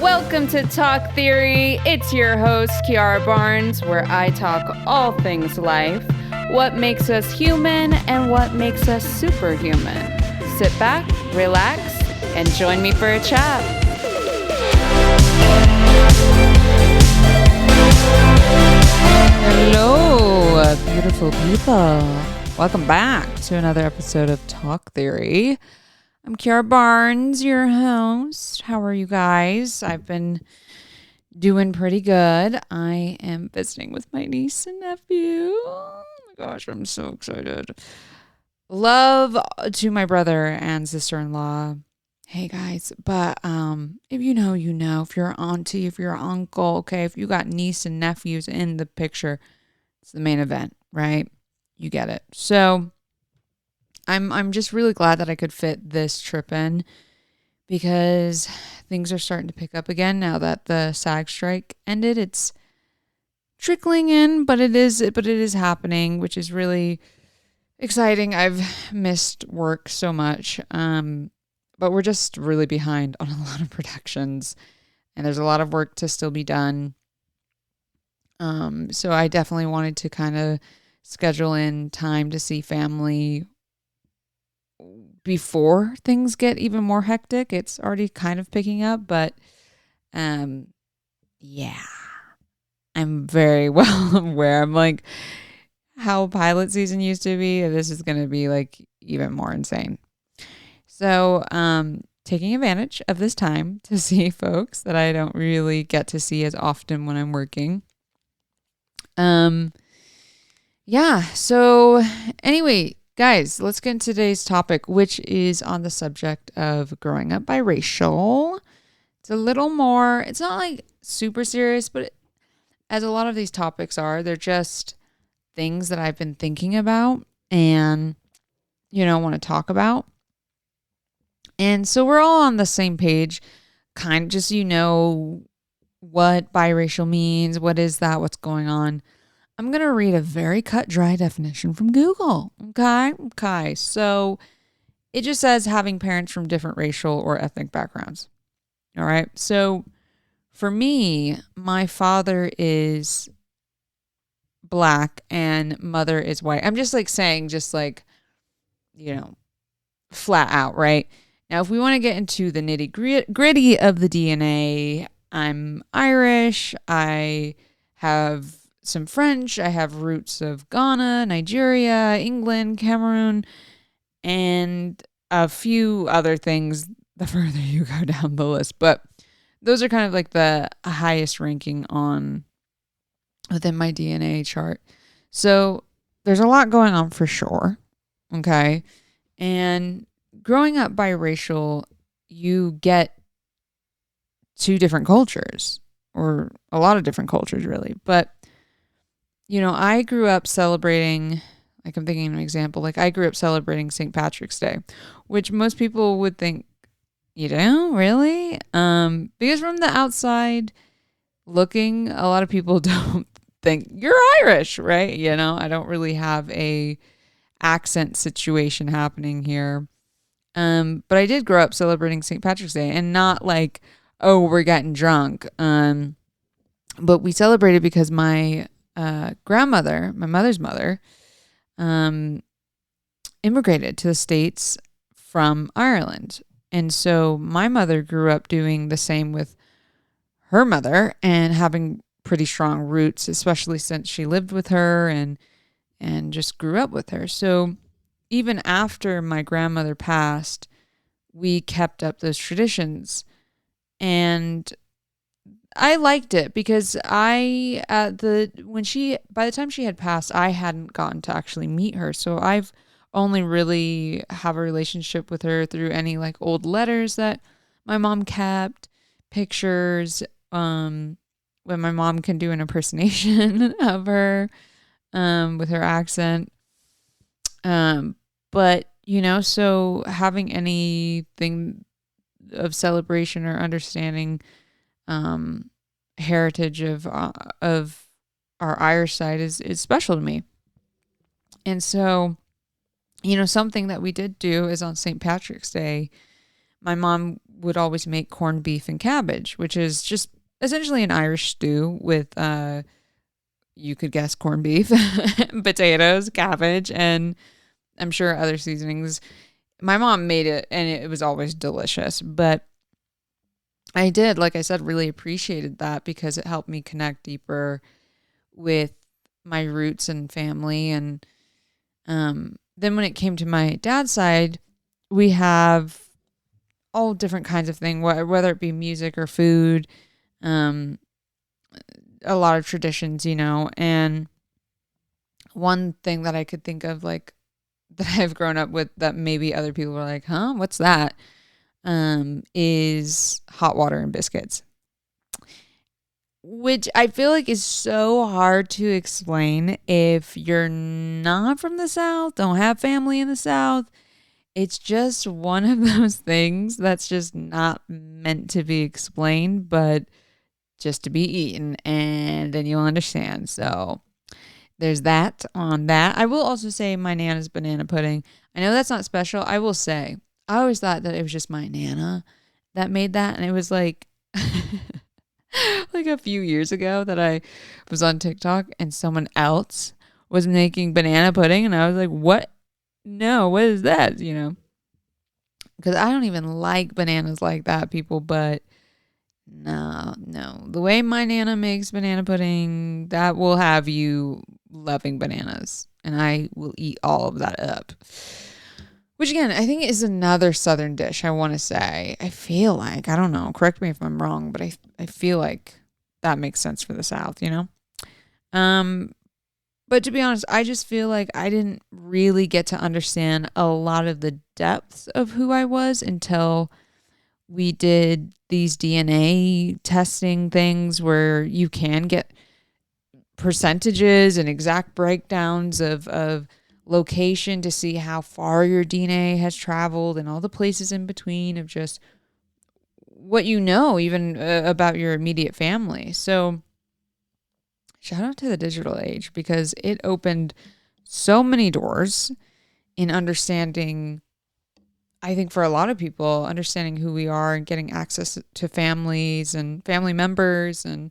Welcome to Talk Theory. It's your host, Kiara Barnes, where I talk all things life, what makes us human, and what makes us superhuman. Sit back, relax, and join me for a chat. Hello, beautiful people. Welcome back to another episode of Talk Theory. I'm Kiara Barnes, your host. How are you guys? I've been doing pretty good. I am visiting with my niece and nephew. Oh my gosh, I'm so excited. Love to my brother and sister-in-law. Hey guys, but if you know, you know. If you're an auntie, if you're an uncle, okay, if you got niece and nephews in the picture, it's the main event, right? You get it. So I'm just really glad that I could fit this trip in because things are starting to pick up again now that the SAG strike ended. It's trickling in, but it is happening, which is really exciting. I've missed work so much. But we're just really behind on a lot of productions and there's a lot of work to still be done. So I definitely wanted to kind of schedule in time to see family before things get even more hectic. It's already kind of picking up, but yeah, I'm very well aware. I'm like how pilot season used to be. This is going to be like even more insane. So, taking advantage of this time to see folks that I don't really get to see as often when I'm working. Yeah. So anyway, guys, let's get into today's topic, which is on the subject of growing up biracial. It's a little more, it's not like super serious, but as a lot of these topics are, they're just things that I've been thinking about and, want to talk about. And so we're all on the same page, kind of just, what biracial means. What is that? What's going on? I'm going to read a very cut dry definition from Google. Okay. So it just says having parents from different racial or ethnic backgrounds. All right. So for me, my father is black and mother is white. I'm just like saying, flat out, right? Now, if we want to get into the nitty gritty of the DNA, I'm Irish. I have some French. I have roots of Ghana, Nigeria, England, Cameroon, and a few other things the further you go down the list. But those are kind of like the highest ranking on within my DNA chart. So there's a lot going on for sure. Okay. And growing up biracial, you get two different cultures, or a lot of different cultures, really. But, I grew up celebrating, like I'm thinking of an example, like I grew up celebrating St. Patrick's Day, which most people would think, really? Because from the outside looking, a lot of people don't think you're Irish, right? I don't really have a accent situation happening here. But I did grow up celebrating St. Patrick's Day and not like, oh, we're getting drunk. But we celebrated because my grandmother, my mother's mother, immigrated to the States from Ireland. And so my mother grew up doing the same with her mother and having pretty strong roots, especially since she lived with her and just grew up with her. So even after my grandmother passed, we kept up those traditions. And I liked it because by the time she had passed, I hadn't gotten to actually meet her. So I've only really have a relationship with her through any like old letters that my mom kept, pictures, when my mom can do an impersonation of her, with her accent. But, so having anything of celebration or understanding, heritage of our Irish side is special to me. And so, something that we did do is on St. Patrick's Day, my mom would always make corned beef and cabbage, which is just essentially an Irish stew with you could guess corned beef, potatoes, cabbage, and I'm sure other seasonings. My mom made it and it was always delicious, but I did, like I said, really appreciated that because it helped me connect deeper with my roots and family. And then when it came to my dad's side, we have all different kinds of things, whether it be music or food, um, a lot of traditions, and one thing that I could think of, like, that I've grown up with that maybe other people are like, huh, what's that? Is hot water and biscuits, which I feel like is so hard to explain if you're not from the South, don't have family in the South. It's just one of those things that's just not meant to be explained, but just to be eaten, and then you'll understand. So there's that on that. I will also say my Nana's banana pudding. I know that's not special. I will say, I always thought that it was just my Nana that made that. And it was like, like a few years ago that I was on TikTok and someone else was making banana pudding. And I was like, what? No, what is that? Because I don't even like bananas like that, people. But no. The way my Nana makes banana pudding, that will have you loving bananas. And I will eat all of that up. Which, again, I think is another Southern dish, I want to say. I feel like, I don't know, correct me if I'm wrong, but I feel like that makes sense for the South, But to be honest, I just feel like I didn't really get to understand a lot of the depths of who I was until we did these DNA testing things where you can get percentages and exact breakdowns of location to see how far your DNA has traveled and all the places in between of just what even about your immediate family. So shout out to the digital age because it opened so many doors in understanding, I think for a lot of people, understanding who we are and getting access to families and family members and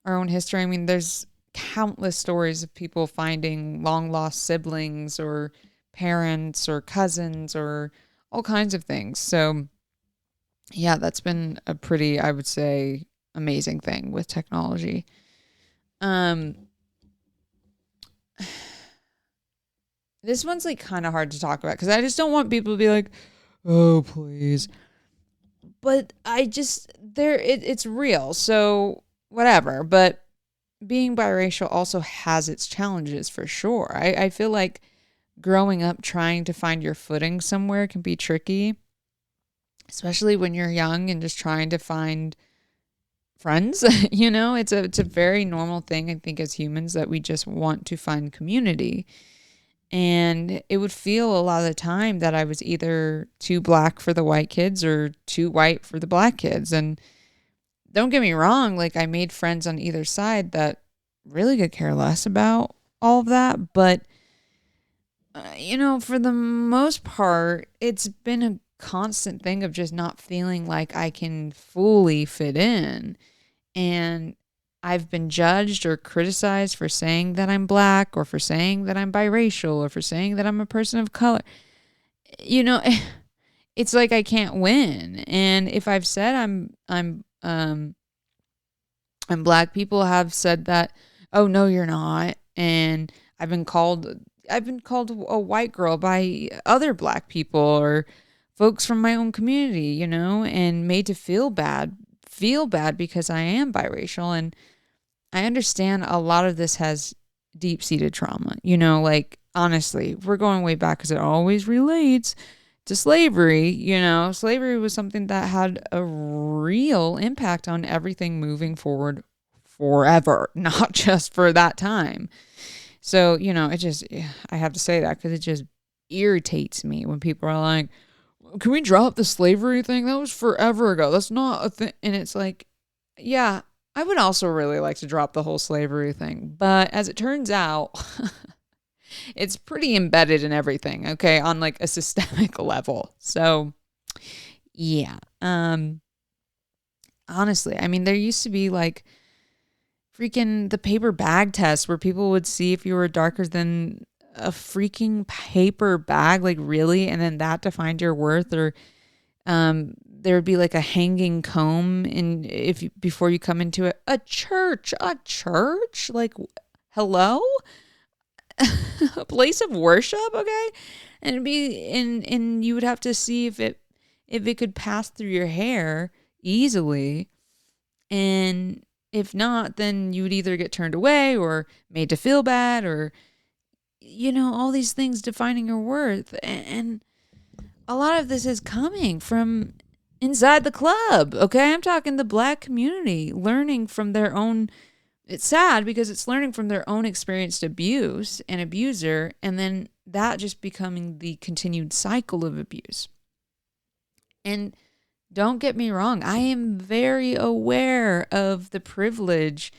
our own history. I mean, there's countless stories of people finding long lost siblings or parents or cousins or all kinds of things. So yeah, that's been a pretty, I would say, amazing thing with technology. This one's like kind of hard to talk about because I just don't want people to be like, oh, please. But it's real. So whatever. But being biracial also has its challenges for sure. I feel like growing up trying to find your footing somewhere can be tricky, especially when you're young and just trying to find friends. It's a very normal thing, I think, as humans that we just want to find community. And it would feel a lot of the time that I was either too black for the white kids or too white for the black kids. And don't get me wrong, like I made friends on either side that really could care less about all of that. But, for the most part, it's been a constant thing of just not feeling like I can fully fit in. And I've been judged or criticized for saying that I'm black or for saying that I'm biracial or for saying that I'm a person of color. It's like I can't win. And if I've said I'm black, people have said that, oh no, you're not. And I've been called a white girl by other black people or folks from my own community, and made to feel bad because I am biracial. And I understand a lot of this has deep-seated trauma, like honestly, we're going way back because it always relates to slavery. Slavery was something that had a real impact on everything moving forward forever, not just for that time. So, I have to say that because it just irritates me when people are like, can we drop the slavery thing? That was forever ago. That's not a thing. And it's like, yeah, I would also really like to drop the whole slavery thing. But as it turns out, it's pretty embedded in everything, okay, on like a systemic level. So, yeah. Honestly, I mean, there used to be like freaking the paper bag test where people would see if you were darker than a freaking paper bag, like really, and then that defined your worth. Or there would be like a hanging comb in if you, before you come into a church, like hello, a place of worship, okay, and it'd be and you would have to see if it could pass through your hair easily, and if not, then you would either get turned away or made to feel bad, or all these things defining your worth. And a lot of this is coming from inside the club, okay? I'm talking the Black community learning from their own. It's sad because it's learning from their own experienced abuse and abuser, and then that just becoming the continued cycle of abuse. And don't get me wrong, I am very aware of the privilege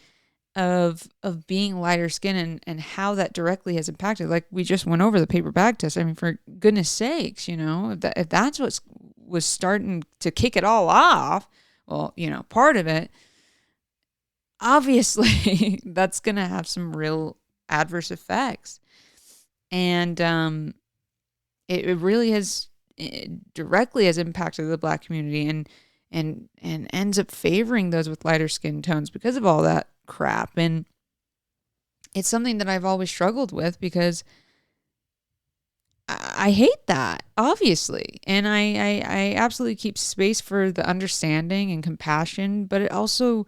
of being lighter skin and how that directly has impacted. Like we just went over the paper bag test. I mean, for goodness sakes, if that's what was starting to kick it all off, well, part of it, obviously that's going to have some real adverse effects. And it really has directly has impacted the Black community and ends up favoring those with lighter skin tones because of all that crap. And it's something that I've always struggled with because I hate that, obviously. And I absolutely keep space for the understanding and compassion, but it also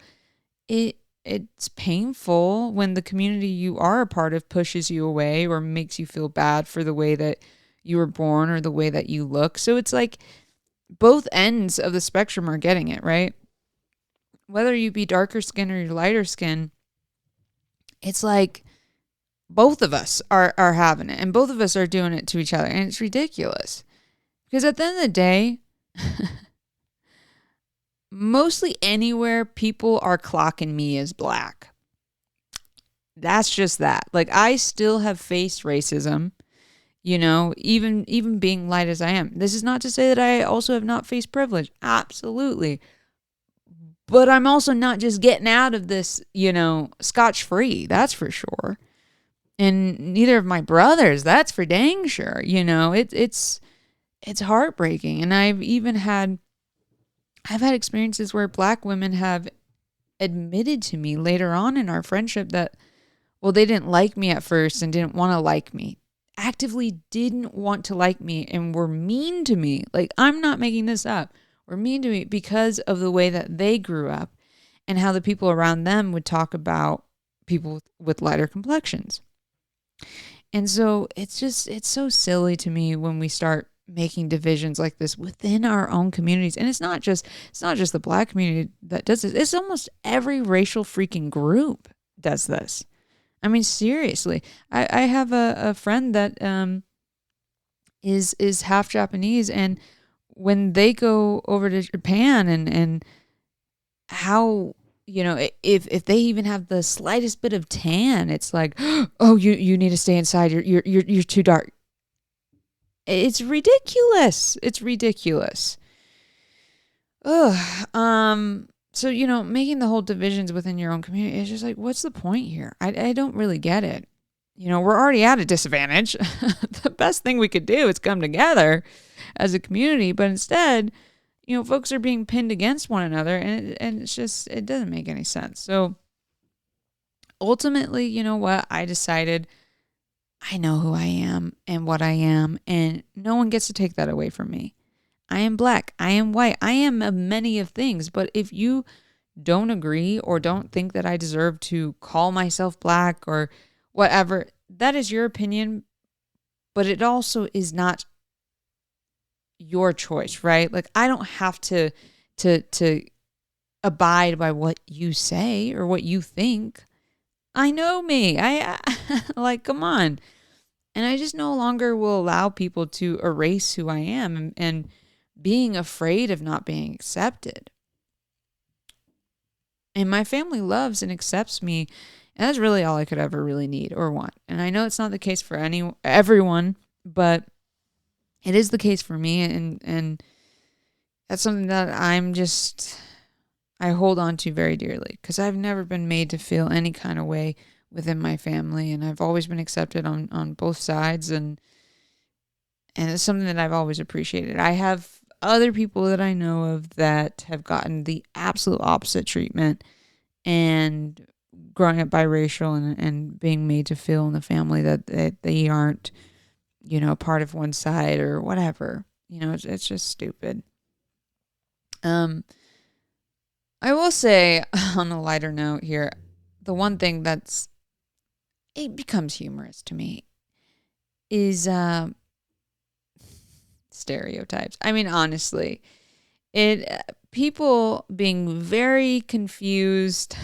it's painful when the community you are a part of pushes you away or makes you feel bad for the way that you were born or the way that you look. So it's like both ends of the spectrum are getting it, right? Whether you be darker skin or you're lighter skin, it's like both of us are having it and both of us are doing it to each other. And it's ridiculous because at the end of the day, mostly anywhere people are clocking me as Black. That's just that. Like I still have faced racism. Even being light as I am. This is not to say that I also have not faced privilege. Absolutely. But I'm also not just getting out of this, scotch-free. That's for sure. And neither of my brothers. That's for dang sure. It's heartbreaking. And I've had experiences where Black women have admitted to me later on in our friendship that, well, they didn't like me at first and didn't want to like me. Actively didn't want to like me and were mean to me. Like, I'm not making this up. Were mean to me because of the way that they grew up and how the people around them would talk about people with lighter complexions. And so it's so silly to me when we start making divisions like this within our own communities. And it's not just the Black community that does this. It's almost every racial freaking group does this. I mean, seriously, I have a friend that is half Japanese, and when they go over to Japan and how if they even have the slightest bit of tan, it's like, oh, you need to stay inside. You're too dark. It's ridiculous. It's ridiculous. Ugh. So, making the whole divisions within your own community is just like, what's the point here? I don't really get it. We're already at a disadvantage. The best thing we could do is come together as a community. But instead, folks are being pinned against one another. And it's just, it doesn't make any sense. So ultimately, you know what? I decided I know who I am and what I am. And no one gets to take that away from me. I am Black. I am white. I am a many of things. But if you don't agree or don't think that I deserve to call myself Black or whatever, that is your opinion. But it also is not your choice, right? Like I don't have to abide by what you say or what you think. I know me. I like, come on. And I just no longer will allow people to erase who I am and being afraid of not being accepted. And my family loves and accepts me. And that's really all I could ever really need or want. And I know it's not the case for everyone, but it is the case for me. And that's something that I hold on to very dearly because I've never been made to feel any kind of way within my family, and I've always been accepted on both sides, and it's something that I've always appreciated. I have other people that I know of that have gotten the absolute opposite treatment, and growing up biracial and being made to feel in the family that they aren't, part of one side or whatever. It's just stupid. Um, I will say on a lighter note here, the one thing it becomes humorous to me is stereotypes. I mean, honestly, people being very confused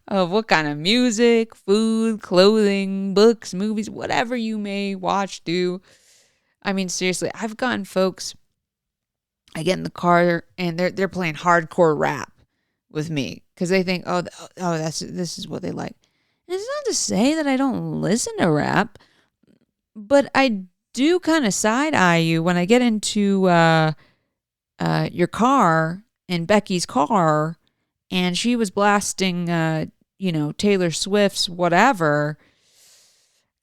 of what kind of music, food, clothing, books, movies, whatever you may watch, do. I mean, seriously, I've gotten folks. I get in the car and they're playing hardcore rap with me because they think, this is what they like. And it's not to say that I don't listen to rap, but I do kind of side eye you when I get into your car and Becky's car, and she was blasting, Taylor Swift's whatever,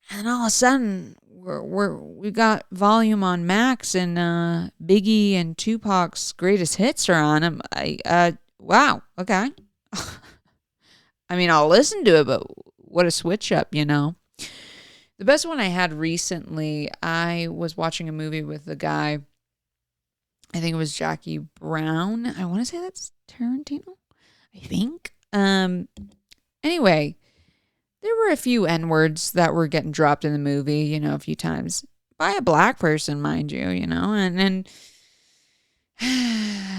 and all of a sudden we got volume on Max and Biggie and Tupac's greatest hits are on him. Wow, okay. I mean, I'll listen to it, but what a switch up, The best one I had recently, I was watching a movie with a guy. I think it was Jackie Brown. I want to say that's Tarantino, I think. Anyway, there were a few N-words that were getting dropped in the movie, a few times by a black person, mind you, and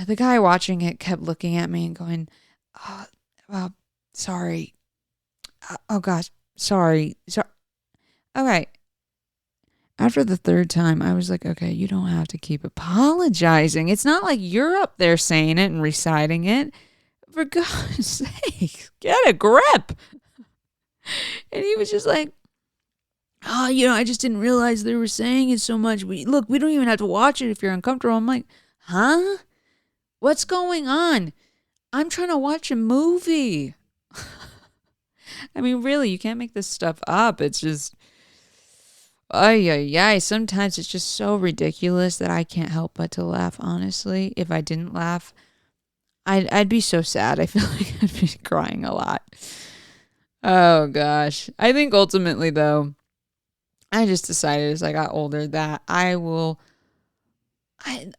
the guy watching it kept looking at me and going, oh, sorry. Oh gosh, sorry. Okay. After the third time, I was like, okay, you don't have to keep apologizing. It's not like you're up there saying it and reciting it. For God's sake, get a grip. And he was just like, I just didn't realize they were saying it so much. We don't even have to watch it if you're uncomfortable. I'm like, huh? What's going on? I'm trying to watch a movie. I mean, really, you can't make this stuff up. It's just, sometimes it's just so ridiculous that I can't help but to laugh, honestly. If I didn't laugh, I'd be so sad. I feel like I'd be crying a lot. Oh, gosh. I think ultimately, though, I just decided as I got older that I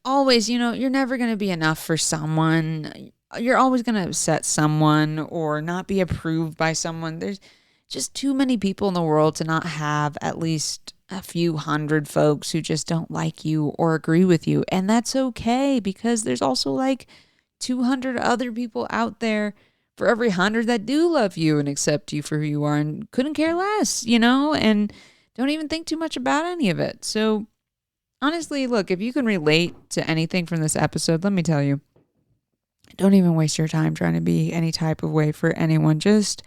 always, you're never going to be enough for someone. You're always going to upset someone or not be approved by someone. There's just too many people in the world to not have at least a few hundred folks who just don't like you or agree with you. And that's okay, because there's also like 200 other people out there for every 100 that do love you and accept you for who you are and couldn't care less, and don't even think too much about any of it. So honestly, look, if you can relate to anything from this episode, let me tell you, don't even waste your time trying to be any type of way for anyone. Just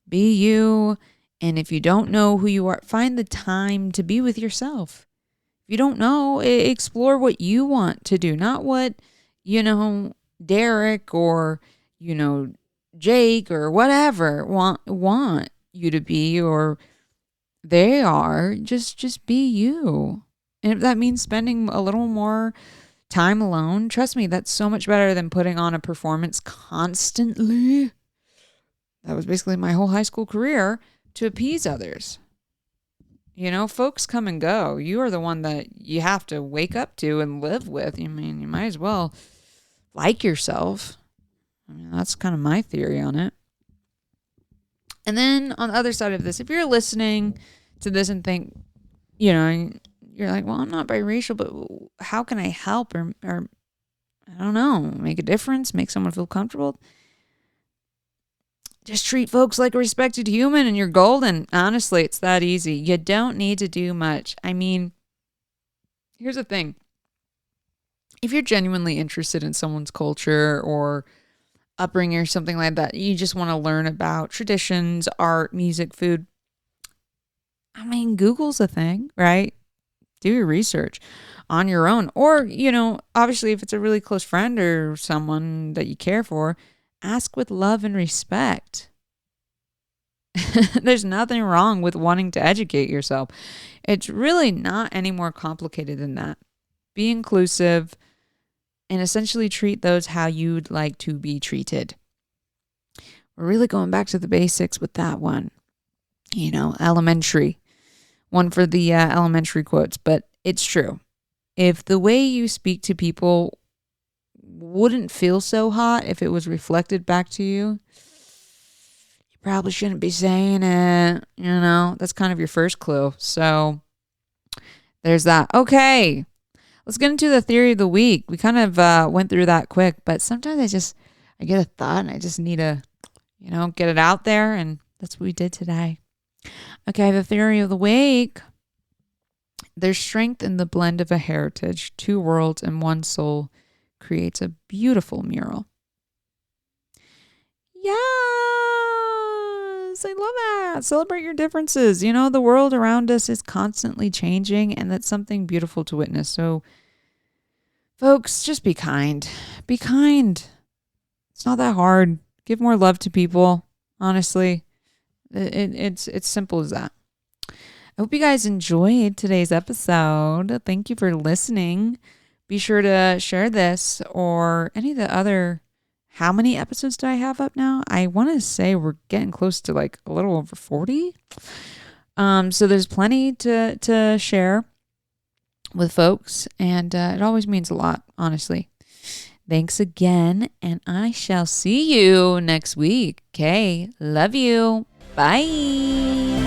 be you. And if you don't know who you are, find the time to be with yourself. If you don't know, explore what you want to do, not what, Derek or, Jake or whatever want you to be, or they are. Just be you. And if that means spending a little more time alone, trust me, that's so much better than putting on a performance constantly. That was basically my whole high school career, to appease others. Folks come and go. You are the one that you have to wake up to and live with. I mean, you might as well like yourself. I mean, that's kind of my theory on it. And then on the other side of this, if you're listening to this and think, you're like, well, I'm not biracial, but how can I help or I don't know, make a difference, make someone feel comfortable? Just treat folks like a respected human and you're golden. Honestly, it's that easy. You don't need to do much. I mean, here's the thing. If you're genuinely interested in someone's culture or upbringing or something like that, you just want to learn about traditions, art, music, food. I mean, Google's a thing, right? Do your research on your own. Or, obviously, if it's a really close friend or someone that you care for, ask with love and respect. There's nothing wrong with wanting to educate yourself. It's really not any more complicated than that. Be inclusive and essentially treat those how you'd like to be treated. We're really going back to the basics with that one. Elementary. One for the elementary quotes, but it's true. If the way you speak to people wouldn't feel so hot if it was reflected back to you, you probably shouldn't be saying it. That's kind of your first clue. So there's that. Okay, let's get into the theory of the week. We kind of went through that quick, but sometimes I get a thought and I just need to, get it out there, and that's what we did today. Okay, the theory of the week. There's strength in the blend of a heritage. 2 worlds and 1 soul creates a beautiful mural. Yes, I love that. Celebrate your differences. The world around us is constantly changing, and that's something beautiful to witness. So, folks, just be kind. Be kind. It's not that hard. Give more love to people, honestly. It's simple as that. I hope you guys enjoyed today's episode. Thank you for listening. Be sure to share this or any of the other. How many episodes do I have up now? I want to say we're getting close to like a little over 40. So there's plenty to share with folks, and it always means a lot, honestly. Thanks again, and I shall see you next week. Okay, love you. Bye.